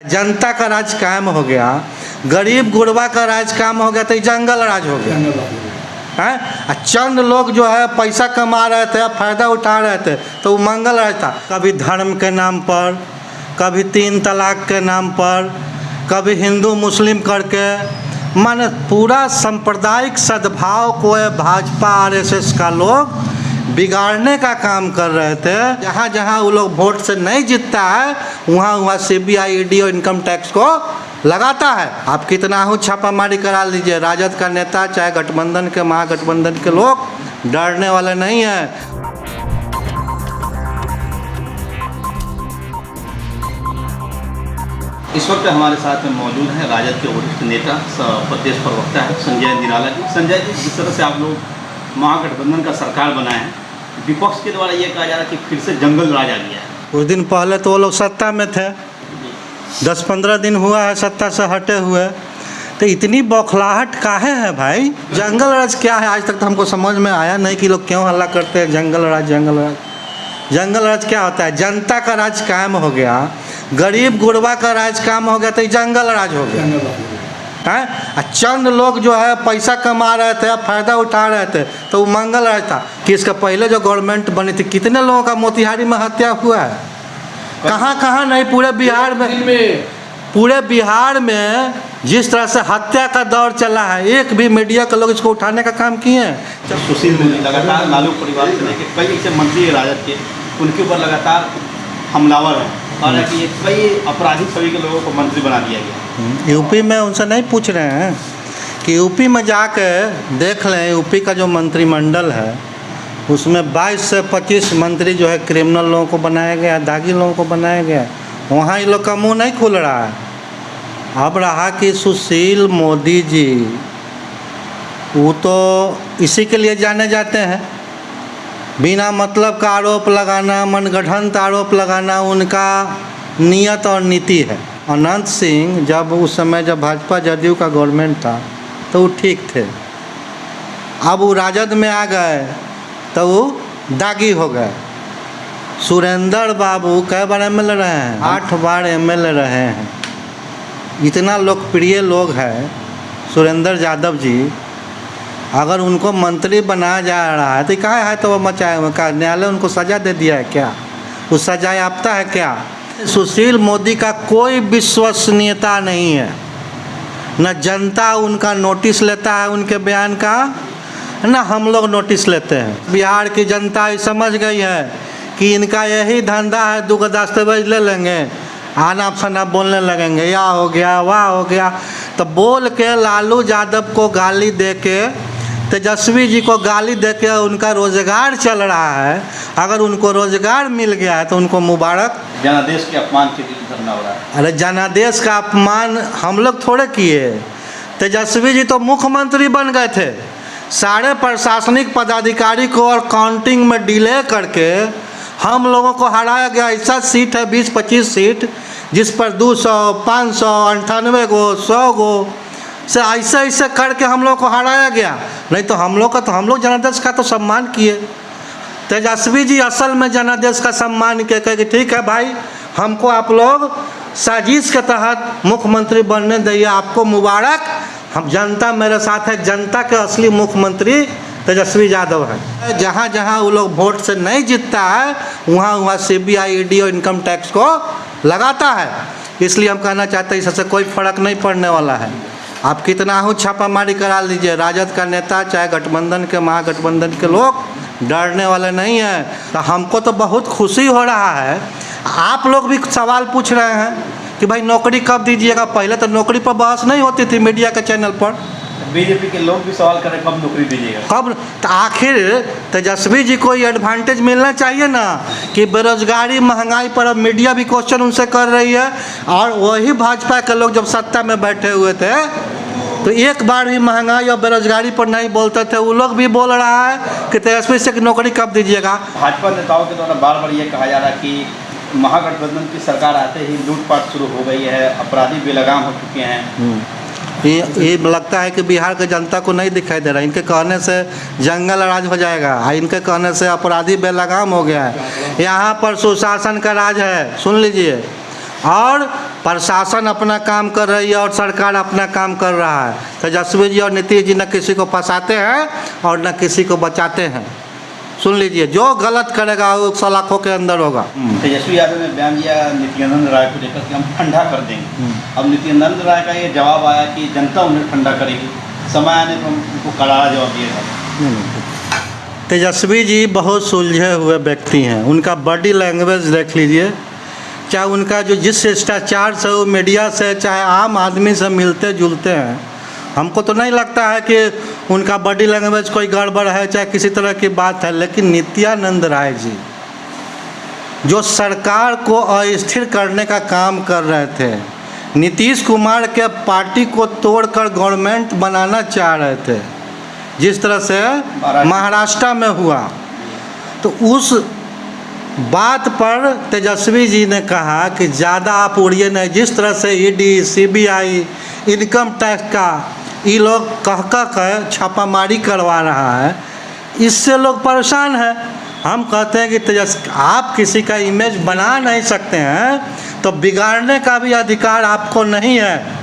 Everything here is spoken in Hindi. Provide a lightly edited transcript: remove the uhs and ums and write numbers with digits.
जनता का राज कायम हो गया, गरीब गुरबा का राज कायम हो गया तो जंगल राज हो गया है। चंद लोग जो है पैसा कमा रहे थे, फायदा उठा रहे थे, तो वो मंगल राज था। कभी धर्म के नाम पर, कभी 3 तलाक के नाम पर, कभी हिंदू मुस्लिम करके, माने पूरा सांप्रदायिक सद्भाव को भाजपा आरएसएस का लोग बिगाड़ने का काम कर रहे थे। जहाँ जहाँ वो लोग वोट से नहीं जीतता है वहाँ वहाँ सीबीआई, ईडी और इनकम टैक्स को लगाता है। आप कितना हो छापामारी करा लीजिए, राजद का नेता चाहे गठबंधन के महागठबंधन के लोग डरने वाले नहीं हैं। इस वक्त हमारे साथ में मौजूद हैं राजद के वरिष्ठ नेता प्रदेश प्रवक्ता है संजय निराला जी। संजय जी, जिस तरह से आप लोग महागठबंधन का सरकार बनाए हैं, विपक्ष के द्वारा ये कहा जा रहा है कि फिर से जंगल राज आ गया है। कुछ दिन पहले तो वो लोग सत्ता में थे, 10-15 दिन हुआ है सत्ता से हटे हुए, तो इतनी बौखलाहट काहे है भाई? जंगल राज क्या है आज तक तो हमको समझ में आया नहीं कि लोग क्यों हल्ला करते हैं जंगल राज जंगल राज। जंगल राज क्या होता है? जनता का राज कायम हो गया, गरीब गुरबा का राज कायम हो गया तो जंगल राज हो गया है। चंद लोग जो है पैसा कमा रहे थे, फायदा उठा रहे थे, तो वो मंगल राज था। कि इसका पहले जो गवर्नमेंट बनी थी कितने लोगों का मोतिहारी में हत्या हुआ है, कहाँ नहीं, पूरे बिहार में जिस तरह से हत्या का दौर चला है, एक भी मीडिया के लोग इसको उठाने का काम किए हैं। सुशील मोदी लगातार लालू परिवार से लेकर कई ऐसे मंत्री राजद के, उनके ऊपर लगातार हमलावर हैं और कि कई आपराधिक छवि के लोगों को मंत्री बना दिया गया। यूपी में उनसे नहीं पूछ रहे हैं कि यूपी में जाके देख लें, यूपी का जो मंत्रिमंडल है उसमें 22 से 25 मंत्री जो है क्रिमिनल लोगों को बनाया गया, दागी लोगों को बनाया गया। वहाँ इन लोग का मुँह नहीं खुल रहा है। अब रहा कि सुशील मोदी जी, वो तो इसी के लिए जाने जाते हैं, बिना मतलब का आरोप लगाना, मनगढ़ंत आरोप लगाना उनका नियत और नीति है। अनंत सिंह जब उस समय जब भाजपा जदयू का गवर्नमेंट था तो वो ठीक थे, अब वो राजद में आ गए तो वो दागी हो गए। सुरेंद्र बाबू कई बार एमएलए रहे हैं, 8 बार एमएलए रहे हैं। इतना लोकप्रिय लोग हैं सुरेंद्र यादव जी, अगर उनको मंत्री बनाया जा रहा है तो कहा है तो वो मचाए का न्यायालय उनको सज़ा दे दिया है क्या? उस सज़ा याफ्ता है क्या? सुशील मोदी का कोई विश्वसनीयता नहीं है, न जनता उनका नोटिस लेता है उनके बयान का, न हम लोग नोटिस लेते हैं। बिहार की जनता समझ गई है कि इनका यही धंधा है, 2 दस्तावेज ले लेंगे, आना फना बोलने लगेंगे, या हो गया वाह हो गया, तो बोल के लालू यादव को गाली दे के, तेजस्वी जी को गाली दे के उनका रोजगार चल रहा है। अगर उनको रोजगार मिल गया है तो उनको मुबारक। जनादेश के अपमान के लिए धरना हो रहा है। अरे जनादेश का अपमान हम लोग थोड़े किए, तेजस्वी जी तो मुख्यमंत्री बन गए थे। सारे प्रशासनिक पदाधिकारी को और काउंटिंग में डिले करके हम लोगों को हराया गया। ऐसा सीट है 20-25 सीट जिस पर 200, 500, 98 गो, 100 गो से ऐसे करके हम लोग को हराया गया। नहीं तो हम लोग जनादेश का तो सम्मान किए। तेजस्वी जी असल में जनादेश का सम्मान किए, कहे कि ठीक है भाई, हमको आप लोग साजिश के तहत मुख्यमंत्री बनने दिए, आपको मुबारक, हम जनता मेरे साथ है। जनता के असली मुख्यमंत्री तेजस्वी यादव है। जहाँ जहाँ वो लोग वोट से नहीं जीतता है वहाँ वहाँ सीबीआई, ईडी और इनकम टैक्स को लगाता है। इसलिए हम कहना चाहते हैं इससे कोई फ़र्क नहीं पड़ने वाला है। आप कितना हो छापामारी करा लीजिए, राजद का नेता चाहे गठबंधन के महागठबंधन के लोग डरने वाले नहीं हैं। तो हमको तो बहुत खुशी हो रहा है। आप लोग भी सवाल पूछ रहे हैं कि भाई नौकरी कब दीजिएगा। पहले तो नौकरी पर बहस नहीं होती थी मीडिया के चैनल पर। बीजेपी के लोग भी सवाल करें कब नौकरी दीजिएगा, कब? तो आखिर तेजस्वी जी को ये एडवांटेज मिलना चाहिए ना कि बेरोजगारी महंगाई पर अब मीडिया भी क्वेश्चन उनसे कर रही है। और वही भाजपा के लोग जब सत्ता में बैठे हुए थे तो एक बार भी महंगाई और बेरोजगारी पर नहीं बोलते थे। वो लोग भी बोल रहा है कि तेजस्वी से नौकरी कब दीजिएगा। भाजपा नेताओं के द्वारा बार बार ये कहा जा रहा है कि महागठबंधन की सरकार आते ही लूटपाट शुरू हो गई है, अपराधी बेलगाम हो चुके हैं। ये लगता है कि बिहार के जनता को नहीं दिखाई दे रहा। इनके कहने से जंगल राज हो जाएगा, इनके कहने से अपराधी बेलगाम हो गया है। यहाँ पर सुशासन का राज है, सुन लीजिए। और प्रशासन अपना काम कर रही है और सरकार अपना काम कर रहा है। तेजस्वी जी और नीतीश जी न किसी को फंसाते हैं और न किसी को बचाते हैं। सुन लीजिए, जो गलत करेगा वो सलाखों के अंदर होगा। तेजस्वी यादव ने बयान दिया नित्यानंद राय को लेकर कि हम ठंडा कर देंगे। अब नित्यानंद राय का ये जवाब आया कि जनता उन्हें ठंडा करेगी, समय आने पर उनको करारा जवाब दिया था। तेजस्वी जी बहुत सुलझे हुए व्यक्ति हैं। उनका बॉडी लैंग्वेज देख लीजिए, चाहे उनका जो जिस शिष्टाचार से वो मीडिया से चाहे आम आदमी से मिलते जुलते हैं, हमको तो नहीं लगता है कि उनका बॉडी लैंग्वेज कोई गड़बड़ है चाहे किसी तरह की बात है। लेकिन नित्यानंद राय जी जो सरकार को अस्थिर करने का काम कर रहे थे, नीतीश कुमार के पार्टी को तोड़कर गवर्नमेंट बनाना चाह रहे थे, जिस तरह से महाराष्ट्र में हुआ, तो उस बात पर तेजस्वी जी ने कहा कि ज़्यादा आप उड़िए नहीं। जिस तरह से ईडी, सीबीआई, इनकम टैक्स का ये लोग कह छापामारी करवा रहा है, इससे लोग परेशान हैं। हम कहते हैं कि आप किसी का इमेज बना नहीं सकते हैं तो बिगाड़ने का भी अधिकार आपको नहीं है।